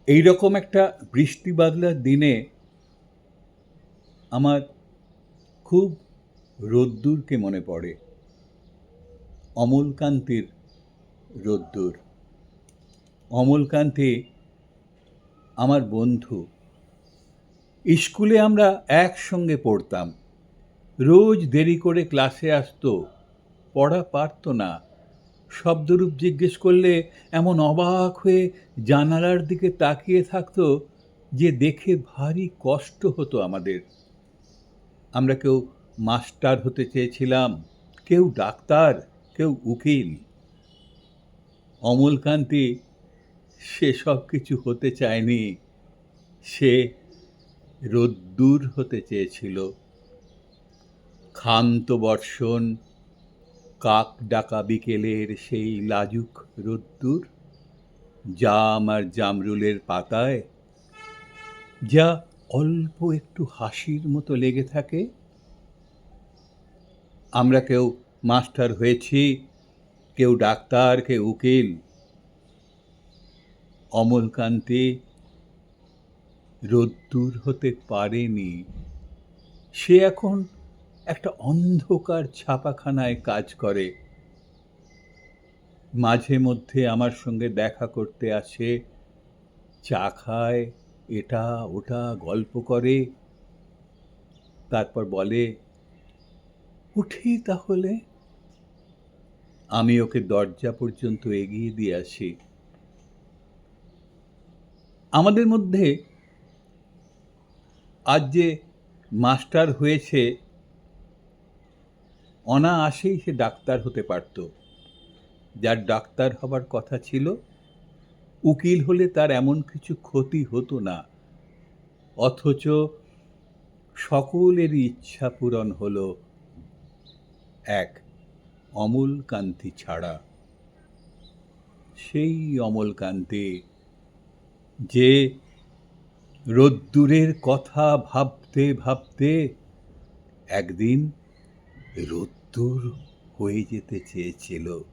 এই রকম একটা বৃষ্টি বাদলার দিনে আমার খুব রোদ্দুরকে মনে পড়ে। অমলকান্তির রোদ্দুর। অমলকান্তি আমার বন্ধু। স্কুলে আমরা একসঙ্গে পড়তাম। রোজ দেরি করে ক্লাসে আসতো। পড়া পারত না। শব্দরূপ জিজ্ঞেস করলে এমন অবাক হয়ে জানালার দিকে তাকিয়ে থাকতো যে দেখে ভারী কষ্ট হতো আমাদের। আমরা কেউ মাস্টার হতে চেয়েছিলাম, কেউ ডাক্তার, কেউ উকিল। অমলকান্তি সেসব কিছু হতে চায়নি। সে রোদ্দুর হতে চেয়েছিল। ক্ষান্ত বর্ষণ, কাক ডাকা বিকেলের সেই লাজুক রোদ্দুর, জাম আর জামরুলের পাতায় যা অল্প একটু হাসির মতো লেগে থাকে। আমরা কেউ মাস্টার হয়েছি, কেউ ডাক্তার, কেউ উকিল। অমলকান্তি রোদ্দুর হতে পারেনি। সে এখন একটা অন্ধকার ছাপাখানায় কাজ করে। মাঝে মধ্যে আমার সঙ্গে দেখা করতে আসে, চা খায়, এটা ওটা গল্প করে, তারপর বলে, উঠি তাহলে। আমি ওকে দরজা পর্যন্ত এগিয়ে দিয়ে আসি। আমাদের মধ্যে আজ যে মাস্টার হয়েছে, অনায়াসেই সে ডাক্তার হতে পারত। যার ডাক্তার হবার কথা ছিল, উকিল হলে তার এমন কিছু ক্ষতি হতো না। অথচ সকলেরই ইচ্ছা পূরণ হলো, এক অমলকান্তি ছাড়া। সেই অমলকান্তি যে রোদ্দুরের কথা ভাবতে ভাবতে একদিন রোদ্দুর হয়ে যেতে চেয়েছিল।